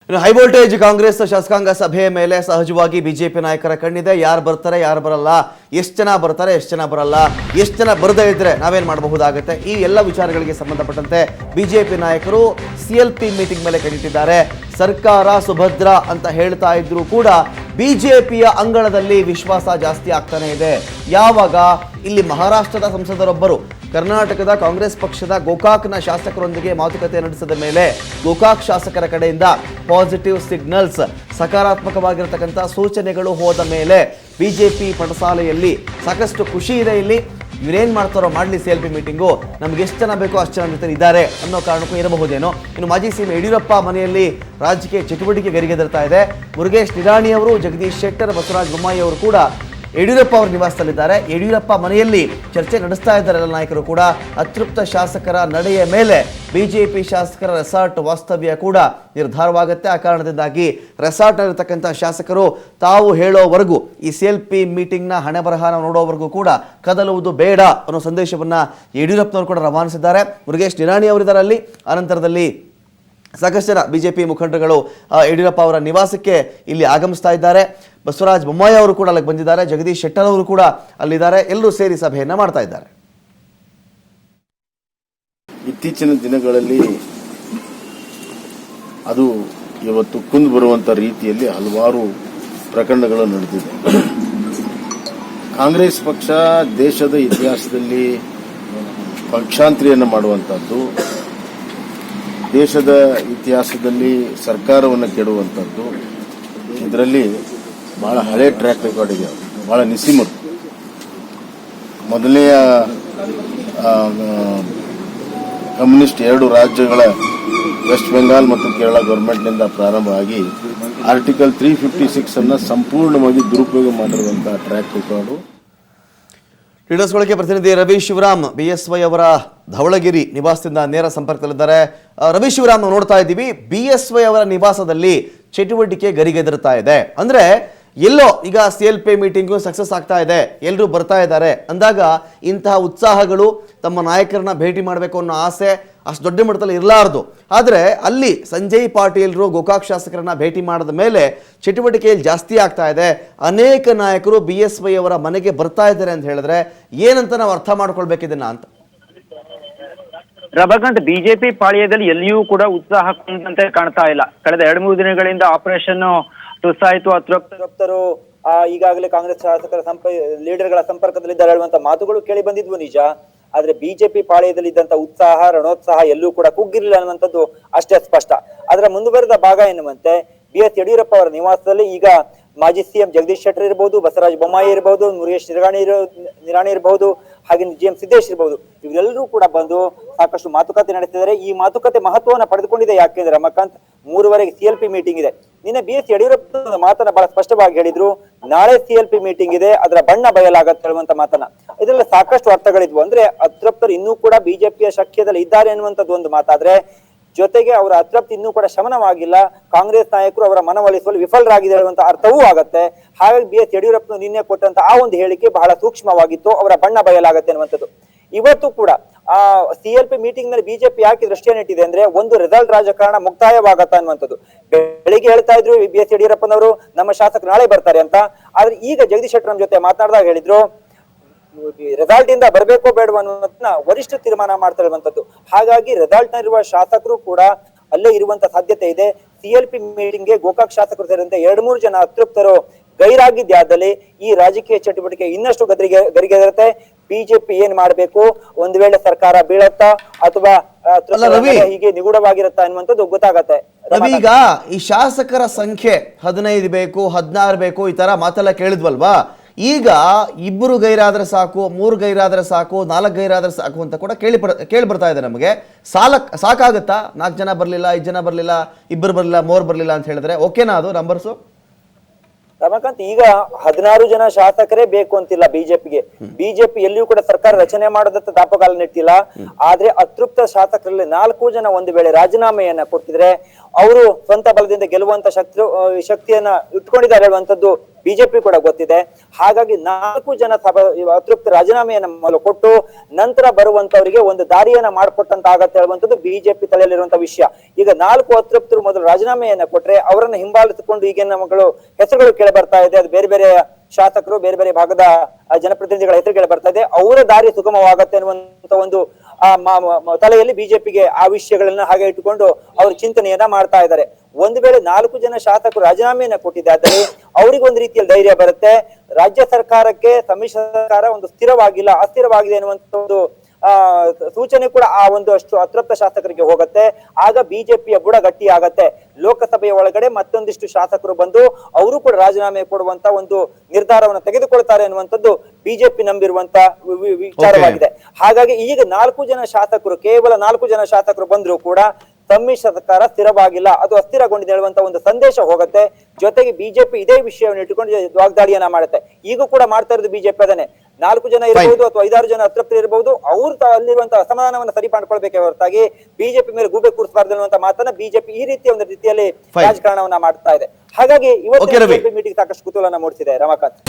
ಇನ್ನು high voltage Congress ಶಾಸಕಾಂಗ ಸಭೆಯ ಮೇಲೆ ಸಹಜವಾಗಿ ಬಿಜೆಪಿ ನಾಯಕರ ಕಣ್ಣಿದೆ. ಯಾರು ಬರ್ತಾರೆ, ಯಾರು ಬರಲ್ಲ, ಎಷ್ಟು ಜನ ಬರ್ತಾರೆ, ಎಷ್ಟು ಜನ ಬರಲ್ಲ, ಎಷ್ಟು ಜನ ಬರದೇ ಇದ್ರೆ ನಾವೇನು ಮಾಡಬಹುದಾಗುತ್ತೆ, ಈ ಎಲ್ಲ ವಿಚಾರಗಳಿಗೆ ಸಂಬಂಧಪಟ್ಟಂತೆ ಬಿಜೆಪಿ ನಾಯಕರು CLP ಮೀಟಿಂಗ್ ಮೇಲೆ ಕಣ್ಣಿಟ್ಟಿದ್ದಾರೆ. ಸರ್ಕಾರ ಸುಭದ್ರ ಅಂತ ಹೇಳ್ತಾ ಇದ್ರು ಕೂಡ ಬಿಜೆಪಿಯ ಅಂಗಳದಲ್ಲಿ ವಿಶ್ವಾಸ ಜಾಸ್ತಿ ಆಗ್ತಾನೆ ಇದೆ. ಯಾವಾಗ ಇಲ್ಲಿ ಮಹಾರಾಷ್ಟ್ರದ ಸಂಸದರೊಬ್ಬರು ಕರ್ನಾಟಕದ ಕಾಂಗ್ರೆಸ್ ಪಕ್ಷದ ಗೋಕಾಕ್ನ ಶಾಸಕರೊಂದಿಗೆ ಮಾತುಕತೆ ನಡೆಸಿದ ಮೇಲೆ ಗೋಕಾಕ್ ಶಾಸಕರ ಕಡೆಯಿಂದ ಪಾಸಿಟಿವ್ ಸಿಗ್ನಲ್ಸ್, ಸಕಾರಾತ್ಮಕವಾಗಿರತಕ್ಕಂಥ ಸೂಚನೆಗಳು ಹೋದ ಮೇಲೆ ಬಿಜೆಪಿ ಪಡಸಾಲೆಯಲ್ಲಿ ಸಾಕಷ್ಟು ಖುಷಿ ಇದೆ. ಇಲ್ಲಿ ಇವರೇನು ಮಾಡ್ತಾರೋ ಮಾಡಲಿ, CLP ಮೀಟಿಂಗು ನಮ್ಗೆ ಎಷ್ಟು ಜನ ಬೇಕೋ ಅಷ್ಟು ಜನ ಜೊತೆ ಇದ್ದಾರೆ ಅನ್ನೋ ಕಾರಣಕ್ಕೂ ಇರಬಹುದೇನೋ. ಇನ್ನು ಮಾಜಿ CM ಯಡಿಯೂರಪ್ಪ ಮನೆಯಲ್ಲಿ ರಾಜಕೀಯ ಚಟುವಟಿಕೆ ಗರಿಗೆದರ್ತಾ ಇದೆ. ಮುರುಗೇಶ್ ನಿರಾಣಿ ಅವರು, ಜಗದೀಶ್ ಶೆಟ್ಟರ್, ಬಸವರಾಜ ಬೊಮ್ಮಾಯಿ ಅವರು ಕೂಡ ಯಡಿಯೂರಪ್ಪ ಅವರ ನಿವಾಸದಲ್ಲಿದ್ದಾರೆ. ಯಡಿಯೂರಪ್ಪ ಮನೆಯಲ್ಲಿ ಚರ್ಚೆ ನಡೆಸ್ತಾ ಇದ್ದಾರೆ ಎಲ್ಲ ನಾಯಕರು ಕೂಡ. ಅತೃಪ್ತ ಶಾಸಕರ ನಡೆಯ ಮೇಲೆ ಬಿಜೆಪಿ ಶಾಸಕರ ರೆಸಾರ್ಟ್ ವಾಸ್ತವ್ಯ ಕೂಡ ನಿರ್ಧಾರವಾಗುತ್ತೆ. ಆ ಕಾರಣದಿಂದಾಗಿ ರೆಸಾರ್ಟ್ನಲ್ಲಿರ್ತಕ್ಕಂಥ ಶಾಸಕರು ತಾವು ಹೇಳೋವರೆಗೂ, ಈ CLP ಮೀಟಿಂಗ್ನ ಹಣೆ ಬರಹ ನೋಡೋವರೆಗೂ ಕೂಡ ಕದಲುವುದು ಬೇಡ ಅನ್ನೋ ಸಂದೇಶವನ್ನು ಯಡಿಯೂರಪ್ಪನವರು ಕೂಡ ರವಾನಿಸಿದ್ದಾರೆ. ಮುರುಗೇಶ್ ನಿರಾಣಿ ಅವರಿದ್ದಾರೆ ಅಲ್ಲಿ. ಅನಂತರದಲ್ಲಿ ಸಾಕಷ್ಟು ಜನ ಬಿಜೆಪಿ ಮುಖಂಡರುಗಳು ಯಡಿಯೂರಪ್ಪ ಅವರ ನಿವಾಸಕ್ಕೆ ಇಲ್ಲಿ ಆಗಮಿಸ್ತಾ ಇದ್ದಾರೆ. ಬಸವರಾಜ ಬೊಮ್ಮಾಯಿ ಅವರು ಕೂಡ ಅಲ್ಲಿಗೆ ಬಂದಿದ್ದಾರೆ. ಜಗದೀಶ್ ಶೆಟ್ಟರ್ ಅವರು ಕೂಡ ಅಲ್ಲಿದ್ದಾರೆ. ಎಲ್ಲರೂ ಸೇರಿ ಸಭೆಯನ್ನ ಮಾಡ್ತಾ ಇದ್ದಾರೆ. ಇತ್ತೀಚಿನ ದಿನಗಳಲ್ಲಿ ಅದು ಇವತ್ತು ಕುಂದು ಬರುವಂತ ರೀತಿಯಲ್ಲಿ ಹಲವಾರು ಪ್ರಕರಣಗಳು ನಡೆದಿದೆ. ಕಾಂಗ್ರೆಸ್ ಪಕ್ಷ ದೇಶದ ಇತಿಹಾಸದಲ್ಲಿ ಪಕ್ಷಾಂತರಿಯನ್ನು ಮಾಡುವಂತಹದ್ದು, ದೇಶದ ಇತಿಹಾಸದಲ್ಲಿ ಸರ್ಕಾರವನ್ನು ಕೆಡುವಂಥದ್ದು, ಇದರಲ್ಲಿ ಬಹಳ ಹಳೆ ಟ್ರ್ಯಾಕ್ ರೆಕಾರ್ಡ್ ಇದೆ. ಬಹಳ ನಿಸ್ಸೀಮರು. ಮೊದಲನೆಯ ಕಮ್ಯುನಿಸ್ಟ್ 2 ರಾಜ್ಯಗಳ ವೆಸ್ಟ್ ಬೆಂಗಾಲ್ ಮತ್ತು ಕೇರಳ ಗವರ್ಮೆಂಟ್ನಿಂದ ಪ್ರಾರಂಭ ಆಗಿ ಆರ್ಟಿಕಲ್ 356 ಅನ್ನು ಸಂಪೂರ್ಣವಾಗಿ ದುರುಪಯೋಗ ಮಾಡಿರುವಂತಹ ಟ್ರ್ಯಾಕ್ ರೆಕಾರ್ಡು. ಲೀಡರ್ಸ್ಗಳಿಗೆ ಪ್ರತಿನಿಧಿ ರವಿ ಶಿವರಾಮ್ BSY ಅವರ ಧವಳಗಿರಿ ನಿವಾಸದಿಂದ ನೇರ ಸಂಪರ್ಕದಲ್ಲಿದ್ದಾರೆ. ರವಿ ಶಿವರಾಮ್, ನೋಡ್ತಾ ಇದ್ದೀವಿ BSY ಅವರ ನಿವಾಸದಲ್ಲಿ ಚಟುವಟಿಕೆ ಗರಿಗೆದರ್ತಾ ಇದೆ. ಅಂದ್ರೆ ಎಲ್ಲೋ ಈಗ CLP ಮೀಟಿಂಗು ಸಕ್ಸಸ್ ಆಗ್ತಾ ಇದೆ, ಎಲ್ಲರೂ ಬರ್ತಾ ಇದ್ದಾರೆ ಅಂದಾಗ ಇಂತಹ ಉತ್ಸಾಹಗಳು, ತಮ್ಮ ನಾಯಕರನ್ನ ಭೇಟಿ ಮಾಡಬೇಕು ಅನ್ನೋ ಆಸೆ ಅಷ್ಟು ದೊಡ್ಡ ಮಟ್ಟದಲ್ಲಿ ಇರಲಾರದು. ಆದರೆ ಅಲ್ಲಿ ಸಂಜಯ್ ಪಾಟೀಲ್ರು ಗೋಕಾಕ್ ಶಾಸಕರನ್ನ ಭೇಟಿ ಮಾಡಿದ ಮೇಲೆ ಚಟುವಟಿಕೆಯಲ್ಲಿ ಜಾಸ್ತಿ ಆಗ್ತಾ ಇದೆ. ಅನೇಕ ನಾಯಕರು BSY ಅವರ ಮನೆಗೆ ಬರ್ತಾ ಇದ್ದಾರೆ ಅಂತ ಹೇಳಿದ್ರೆ ಏನಂತ ನಾವು ಅರ್ಥ ಮಾಡ್ಕೊಳ್ಬೇಕಿದನ್ನ ಅಂತ. ರಬಗಂಟ್, ಬಿಜೆಪಿ ಪಾಳ್ಯದಲ್ಲಿ ಎಲ್ಲಿಯೂ ಕೂಡ ಉತ್ಸಾಹ ಕುಂದಂತೆ ಕಾಣ್ತಾ ಇಲ್ಲ. ಕಳೆದ 2-3 ದಿನಗಳಿಂದ ಆಪರೇಷನ್ ತುಸಾಯಿತು. ಅತೃಪ್ತರು ಈಗಾಗಲೇ ಕಾಂಗ್ರೆಸ್ ಶಾಸಕರ ಲೀಡರ್ಗಳ ಸಂಪರ್ಕದಲ್ಲಿದ್ದಾರೆ ಹೇಳುವಂತ ಮಾತುಗಳು ಕೇಳಿ ಬಂದಿದ್ವು ನಿಜ. ಆದ್ರೆ ಬಿಜೆಪಿ ಪಾಳ್ಯದಲ್ಲಿ ಇದ್ದಂತ ಉತ್ಸಾಹ, ರಣೋತ್ಸಾಹ ಎಲ್ಲೂ ಕೂಡ ಕುಗ್ಗಿರಲಿಲ್ಲ ಅನ್ನುವಂಥದ್ದು ಅಷ್ಟೇ ಸ್ಪಷ್ಟ. ಅದರ ಮುಂದುವರೆದ ಭಾಗ ಎನ್ನುವಂತೆ BS ಯಡಿಯೂರಪ್ಪ ಅವರ ನಿವಾಸದಲ್ಲಿ ಈಗ ಮಾಜಿ CM ಜಗದೀಶ್ ಶೆಟ್ಟರ್ ಇರಬಹುದು, ಬಸವರಾಜ ಬೊಮ್ಮಾಯಿ ಇರಬಹುದು, ಮುರುಗೇಶ್ ನಿರಾಣಿ ಇರಬಹುದು, ಹಾಗೆ GM ಸಿದ್ದೇಶ್ ಇರಬಹುದು, ಇವರೆಲ್ಲರೂ ಕೂಡ ಬಂದು ಸಾಕಷ್ಟು ಮಾತುಕತೆ ನಡೆಸಿದ್ದಾರೆ. ಈ ಮಾತುಕತೆ ಮಹತ್ವವನ್ನು ಪಡೆದುಕೊಂಡಿದೆ. ಯಾಕೆಂದ್ರೆ ರಮಕಾಂತ್, 3ವರೆಗೆ CLP ಮೀಟಿಂಗ್ ಇದೆ. ನಿನ್ನೆ BS ಯಡಿಯೂರಪ್ಪ ಮಾತನ್ನ ಬಹಳ ಸ್ಪಷ್ಟವಾಗಿ ಹೇಳಿದ್ರು. ನಾಳೆ CLP ಮೀಟಿಂಗ್ ಇದೆ, ಅದರ ಬಣ್ಣ ಬಯಲಾಗತ್ತೆ ಹೇಳುವಂತ ಮಾತನ್ನ. ಇದರಲ್ಲಿ ಸಾಕಷ್ಟು ಅರ್ಥಗಳಿದ್ವು. ಅಂದ್ರೆ ಅತೃಪ್ತರು ಇನ್ನೂ ಕೂಡ ಬಿಜೆಪಿಯ ಶಕ್ಯದಲ್ಲಿ ಇದ್ದಾರೆ ಅನ್ನುವಂಥದ್ದು ಒಂದು ಮಾತಾದ್ರೆ, ಜೊತೆಗೆ ಅವರ ಅತೃಪ್ತಿ ಇನ್ನೂ ಕೂಡ ಶಮನವಾಗಿಲ್ಲ, ಕಾಂಗ್ರೆಸ್ ನಾಯಕರು ಅವರ ಮನವೊಲಿಸುವಲ್ಲಿ ವಿಫಲರಾಗಿದೆ ಹೇಳುವಂತ ಅರ್ಥವೂ ಆಗತ್ತೆ. ಹಾಗಾಗಿ BS ಯಡಿಯೂರಪ್ಪ ನಿನ್ನೆ ಕೊಟ್ಟಂತ ಆ ಒಂದು ಹೇಳಿಕೆ ಬಹಳ ಸೂಕ್ಷ್ಮವಾಗಿತ್ತು. ಅವರ ಬಣ್ಣ ಬಯಲಾಗತ್ತೆ ಅನ್ನುವಂಥದ್ದು. ಇವತ್ತು ಕೂಡ CLP ಮೀಟಿಂಗ್ ಮೇಲೆ ಬಿಜೆಪಿ ಯಾಕೆ ದೃಷ್ಟಿಯನ್ನು ಇಟ್ಟಿದೆ ಅಂದ್ರೆ, ಒಂದು ರಿಸಲ್ಟ್ ರಾಜಕಾರಣ ಮುಕ್ತಾಯವಾಗತ್ತ ಅನ್ನುವಂಥದ್ದು. ಬೆಳಿಗ್ಗೆ ಹೇಳ್ತಾ ಇದ್ರು BS ಯಡಿಯೂರಪ್ಪನವರು ನಮ್ಮ ಶಾಸಕರು ನಾಳೆ ಬರ್ತಾರೆ ಅಂತ. ಆದ್ರೆ ಈಗ ಜಗದೀಶ್ ಶೆಟ್ಟರ್ ನಮ್ಮ ಜೊತೆ ಮಾತನಾಡಿದಾಗ ಹೇಳಿದ್ರು, ರಿಸಲ್ಟ್ ಇಂದ ಬರಬೇಕೋ ಬೇಡವೋ ಅನ್ನೋದನ್ನ ವರಿಷ್ಠ ತೀರ್ಮಾನ ಮಾಡ್ತಾ ಇರುವಂತದ್ದು. ಹಾಗಾಗಿ ರಿಸಲ್ಟ್ ನ ಇರುವ ಶಾಸಕರು ಕೂಡ ಅಲ್ಲೇ ಇರುವಂತ ಸಾಧ್ಯತೆ ಇದೆ. CLP ಮೀಟಿಂಗ್ಗೆ ಗೋಕಾಕ್ ಶಾಸಕರು ಸೇರಿದಂತೆ 2-3 ಜನ ಅತೃಪ್ತರು ಗೈರಾಗಿದ್ದಲ್ಲಿ ಈ ರಾಜಕೀಯ ಚಟುವಟಿಕೆ ಇನ್ನಷ್ಟು ಗರಿಗೆದರುತ್ತೆ. ಬಿಜೆಪಿ ಏನ್ ಮಾಡ್ಬೇಕು, ಒಂದ್ ವೇಳೆ ಸರ್ಕಾರ ಬೀಳತ್ತಾ ಅಥವಾ ಹೀಗೆ ನಿಗೂಢವಾಗಿರುತ್ತಾ ಅನ್ನುವಂಥದ್ದು ಗೊತ್ತಾಗತ್ತೆ. ಈಗ ಈ ಶಾಸಕರ ಸಂಖ್ಯೆ 15 ಬೇಕು, 16 ಬೇಕು, ಈ ತರ ಮಾತೆಲ್ಲ ಕೇಳಿದ್ವಲ್ವಾ. ಈಗ 2 ಗೈರಾದ್ರೆ ಸಾಕು, 3 ಗೈರಾದ್ರೆ ಸಾಕು, 4 ಗೈರಾದ್ರೆ ಸಾಕು ಅಂತ ಕೂಡ ಕೇಳಿ ಬರ್ತಾ ಇದೆ ನಮಗೆ. ಸಾಕಾಗುತ್ತಾ? 4 ಜನ ಬರ್ಲಿಲ್ಲ, 5 ಜನ ಬರ್ಲಿಲ್ಲ, 2 ಬರ್ಲಿಲ್ಲ, 3 ಬರ್ಲಿಲ್ಲ ಅಂತ ಹೇಳಿದ್ರೆ ಓಕೆನಾ ಅದು ನಂಬರ್ಸು? ರಮಾಕಾಂತ್, ಈಗ 16 ಜನ ಶಾಸಕರೇ ಬೇಕು ಅಂತಿಲ್ಲ ಬಿಜೆಪಿಗೆ. ಬಿಜೆಪಿ ಎಲ್ಲಿಯೂ ಕೂಡ ಸರ್ಕಾರ ರಚನೆ ಮಾಡೋದತ್ತ ದಾಪಗಾಲ ನೆಟ್ಟಿಲ್ಲ. ಆದ್ರೆ ಅತೃಪ್ತ ಶಾಸಕರಲ್ಲಿ 4 ಜನ ಒಂದು ವೇಳೆ ರಾಜೀನಾಮೆಯನ್ನ ಕೊಟ್ಟಿದ್ರೆ ಅವರು ಸ್ವಂತ ಬಲದಿಂದ ಗೆಲ್ಲುವಂತ ಶಕ್ತಿಯನ್ನ ಇಟ್ಕೊಂಡಿದ್ದಾರೆ ಹೇಳುವಂತದ್ದು ಬಿಜೆಪಿ ಕೂಡ ಗೊತ್ತಿದೆ. ಹಾಗಾಗಿ 4 ಜನ ಅತೃಪ್ತ ರಾಜೀನಾಮೆಯನ್ನ ಮೊದಲು ಕೊಟ್ಟು ನಂತರ ಬರುವಂತವರಿಗೆ ಒಂದು ದಾರಿಯನ್ನ ಮಾಡಿಕೊಟ್ಟಂತ ಆಗತ್ತೆ ಹೇಳುವಂತದ್ದು ಬಿಜೆಪಿ ತಲೆಯಲ್ಲಿರುವಂತ ವಿಷಯ. ಈಗ 4 ಅತೃಪ್ತರು ಮೊದಲು ರಾಜೀನಾಮೆಯನ್ನ ಕೊಟ್ರೆ ಅವರನ್ನ ಹಿಂಬಾಲಿಸಿಕೊಂಡು ಈಗಿನ ನಮ್ಮಗಳು ಹೆಸರುಗಳು ಕೇಳಿ ಬರ್ತಾ ಇದೆ. ಅದು ಬೇರೆ ಬೇರೆ ಶಾಸಕರು, ಬೇರೆ ಬೇರೆ ಭಾಗದ ಜನಪ್ರತಿನಿಧಿಗಳ ಹೆಸರು ಕೇಳಿ ಬರ್ತಾ ಇದೆ. ಅವರ ದಾರಿ ಸುಗಮವಾಗತ್ತೆ ಅನ್ನುವಂತ ಒಂದು ತಲೆಯಲ್ಲಿ ಬಿಜೆಪಿಗೆ ಆ ವಿಷಯಗಳನ್ನ ಹಾಗೆ ಇಟ್ಟುಕೊಂಡು ಅವರು ಚಿಂತನೆಯನ್ನ ಮಾಡ್ತಾ ಇದ್ದಾರೆ. ಒಂದು ವೇಳೆ 4 ಜನ ಶಾಸಕರು ರಾಜೀನಾಮೆಯನ್ನ ಕೊಟ್ಟಿದ್ದಾದರೆ ಅವರಿಗೆ ಒಂದು ರೀತಿಯಲ್ಲಿ ಧೈರ್ಯ ಬರುತ್ತೆ. ರಾಜ್ಯ ಸರ್ಕಾರಕ್ಕೆ ಸಮ್ಮಿಶ್ರ ಸರ್ಕಾರ ಒಂದು ಸ್ಥಿರವಾಗಿಲ್ಲ, ಅಸ್ಥಿರವಾಗಿದೆ ಅನ್ನುವಂತ ಒಂದು ಸೂಚನೆ ಕೂಡ ಆ ಒಂದು ಅಷ್ಟು ಅತೃಪ್ತ ಶಾಸಕರಿಗೆ ಹೋಗುತ್ತೆ. ಆಗ ಬಿಜೆಪಿಯ ಬುಡ ಗಟ್ಟಿ ಆಗತ್ತೆ. ಲೋಕಸಭೆಯ ಒಳಗಡೆ ಮತ್ತೊಂದಿಷ್ಟು ಶಾಸಕರು ಬಂದು ಅವರು ಕೂಡ ರಾಜೀನಾಮೆ ಕೊಡುವಂತ ಒಂದು ನಿರ್ಧಾರವನ್ನು ತೆಗೆದುಕೊಳ್ತಾರೆ ಅನ್ನುವಂಥದ್ದು ಬಿಜೆಪಿ ನಂಬಿರುವಂತ ವಿಚಾರವಾಗಿದೆ. ಹಾಗಾಗಿ ಈಗ 4 ಜನ ಶಾಸಕರು, ಕೇವಲ 4 ಜನ ಶಾಸಕರು ಬಂದ್ರು ಕೂಡ ಸಮ್ಮಿಶ್ರ ಸರ್ಕಾರ ಸ್ಥಿರವಾಗಿಲ್ಲ, ಅದು ಅಸ್ಥಿರಗೊಂಡಿದೆ ಹೇಳುವಂತ ಒಂದು ಸಂದೇಶ ಹೋಗುತ್ತೆ. ಜೊತೆಗೆ ಬಿಜೆಪಿ ಇದೇ ವಿಷಯವನ್ನು ಇಟ್ಟುಕೊಂಡು ವಾಗ್ದಾಳಿಯನ್ನ ಮಾಡುತ್ತೆ. ಈಗ ಕೂಡ ಮಾಡ್ತಾ ಇರೋದು ಬಿಜೆಪಿ ಅದನ್ನೇ. 4 ಜನ ಇರಬಹುದು ಅಥವಾ 5-6 ಜನ ಅತೃಪ್ತರು ಇರಬಹುದು, ಅವ್ರು ಅಲ್ಲಿರುವಂತಹ ಅಸಮಾಧಾನವನ್ನು ಸರಿ ಮಾಡ್ಕೊಳ್ಬೇಕೆ ಹೊರತಾಗಿ ಬಿಜೆಪಿ ಮೇಲೆ ಗೂಬೆ ಕೂರಿಸಬಾರ್ದು ಅನ್ನುವಂತ ಮಾತನ್ನ ಬಿಜೆಪಿ ಈ ರೀತಿಯ ಒಂದು ರೀತಿಯಲ್ಲಿ ರಾಜಕಾರಣವನ್ನ ಮಾಡ್ತಾ ಇದೆ. ಹಾಗಾಗಿ ಇವತ್ತು ಬಿಜೆಪಿ ಮೀಟಿಂಗ್ ಸಾಕಷ್ಟು ಕುತೂಹಲನ ಮೂಡಿಸಿದೆ ರಮಾಕಾಂತ್.